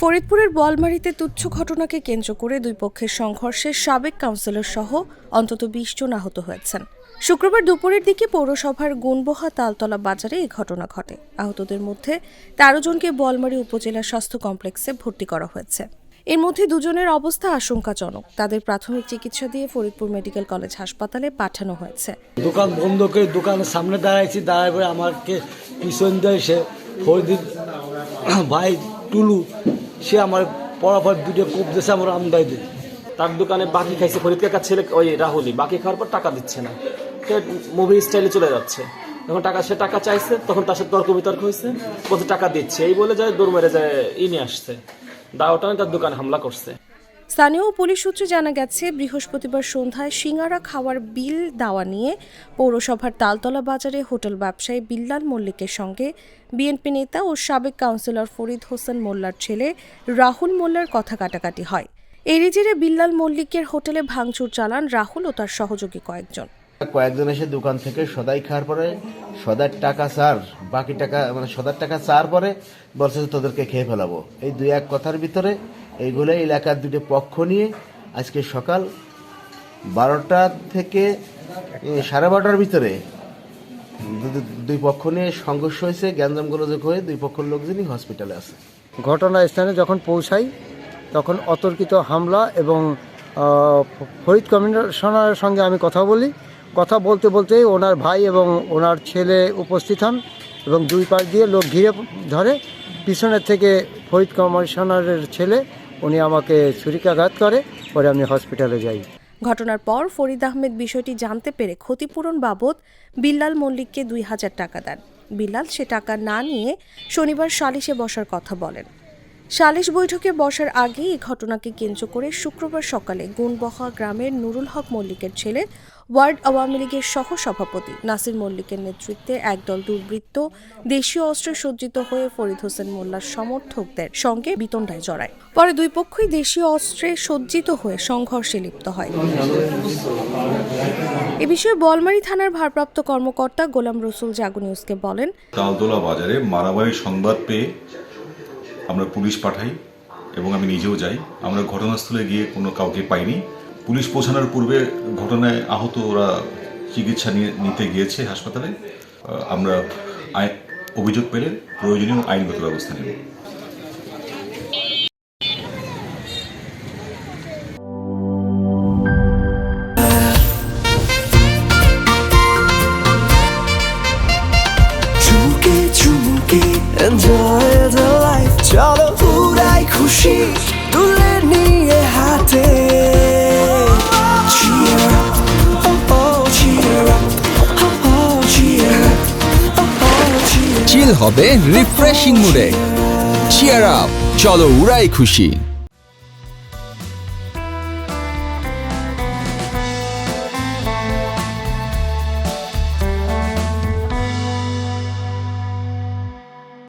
ফরিদপুরের বোয়ালমারীতে তুচ্ছ ঘটনাকে কেন্দ্র করে দুই পক্ষের সংঘর্ষে সাবেক কাউন্সিলর সহ অন্তত ২০ জন আহত হয়েছেন। শুক্রবার দুপুরের দিকে পৌরসভার গুণবহা তালতলা বাজারে এই ঘটনা ঘটে। আহতদের মধ্যে ১৩ জনকে বোয়ালমারী উপজেলা স্বাস্থ্য কমপ্লেক্সে ভর্তি করা হয়েছে। এর মধ্যে দুজনের অবস্থা আশঙ্কাজনক। তাদের প্রাথমিক চিকিৎসা দিয়ে ফরিদপুর মেডিকেল কলেজ হাসপাতালে পাঠানো হয়েছে। দোকান বন্ধ করে দোকানের সামনে দাঁড়াইছি, দাঁড়ায় পরে আমাকে পিছন দিয়ে সে ফরিদির ভাই টুলু সে আমার পরাপর দুটো কোপ দিয়েছে আমার আমদাই দিয়ে। তার দোকানে বাকি খাইছে ফরিদ কাকার ছেলে ওই রাহুলই, বাকি খাওয়ার পর টাকা দিচ্ছে না, সে মুভি স্টাইলে চলে যাচ্ছে। যখন সে টাকা চাইছে তখন তার সাথে তর্ক বিতর্ক হয়েছে, বলছে টাকা দিচ্ছে, এই বলে যায় দৌড় মেরে যায় নিয়ে আসছে, দাওটা তার দোকানে হামলা করছে। স্থানীয় পুলিশ সূত্রে জানা গেছে, বৃহস্পতিবার সন্ধ্যায় সিঙ্গারা খাওয়ার বিল দেওয়া নিয়ে পৌরসভার তালতলা বাজারে হোটেল ব্যবসায়ী বিল্লাল মল্লিকের সঙ্গে বিএনপি নেতা ও সাবেক কাউন্সিলর ফরিদ হোসেন মোল্লার ছেলে রাহুল মোল্লার কথা কাটাকাটি হয়। এরই জেরে বিল্লাল মল্লিকের হোটেলে ভাঙচুর চালান রাহুল ও তার সহযোগী কয়েকজন। এসে দোকান থেকে সদাই খাওয়ার পরে সদার টাকা চার, বাকি টাকা মানে সদার টাকা চার পরে বলছে তোদেরকে খেয়ে ফেলাবো। এই দুই এক কথার ভিতরে এইগুলো এলাকার দুটো পক্ষ নিয়ে আজকে সকাল 12টা থেকে 12:30টার ভিতরে দুই পক্ষ নিয়ে সংঘর্ষ হয়েছে, গ্যাঞ্জাম গোলযোগ হয়ে দুই পক্ষের লোকজনই হসপিটালে আছে। ঘটনাস্থানে যখন পৌঁছাই তখন অতর্কিত হামলা এবং ফরিদ কমিশনারের সঙ্গে আমি কথা বলি। কথা বলতে বলতেই ওনার ভাই এবং ওনার ছেলে উপস্থিত হন এবং দুই পাশ দিয়ে লোক ঘিরে ধরে। পিছনের থেকে ফরিদ কমিশনারের ছেলে উনি আমাকে ছুরিকাঘাত করে, পরে আমি হসপিটালে যাই। ঘটনার পর ফরিদ আহমেদ বিষয়টি জানতে পেরে ক্ষতিপূরণ বাবদ বিল্লাল মল্লিককে ২,০০০ টাকা দেন। বিল্লাল সে টাকা না নিয়ে শনিবার সালিশে বসার কথা বলেন। সালিশ বৈঠকে বসার আগে এই ঘটনাকে কেন্দ্র করে শুক্রবার সকালে গুণবহা গ্রামের নুরুল হক মল্লিকের ছেলে ওয়ার্ড আওয়ামী লীগের সহ সভাপতি নাসির মল্লিকের নেতৃত্বে একদল দুর্বৃত্ত দেশীয় অস্ত্রে সজ্জিত হয়ে ফরিদ হোসেন মোল্লার সমর্থকদের সঙ্গে বিতণ্ডায় জড়ায়। পরে দুই পক্ষই দেশীয় অস্ত্রে সজ্জিত হয়ে সংঘর্ষে লিপ্ত হয়। এ বিষয়ে বোয়ালমারী থানার ভারপ্রাপ্ত কর্মকর্তা গোলাম রসুল জাগো নিউজকে বলেন, তালতলা বাজারে মারামারির সংবাদ পেয়ে আমরা পুলিশ পাঠাই এবং আমি নিজেও যাই। আমরা ঘটনাস্থলে গিয়ে কোনো কাউকে পাইনি। পুলিশ পৌঁছানোর পূর্বে ঘটনায় আহত ওরা চিকিৎসা নিতে গিয়েছে হাসপাতালে। আমরা অভিযোগ পেলে প্রয়োজনীয় আইনগত ব্যবস্থা নেব। Enjoy the life, চলো উড়াই খুশি তুলে নিয়ে হাতে। Cheer up, oh oh, cheer up, oh oh, cheer up, oh oh, cheer up. চিল হবে রিফ্রেশিং মুডে। চিয়ার আপ, চলো উড়াই খুশি।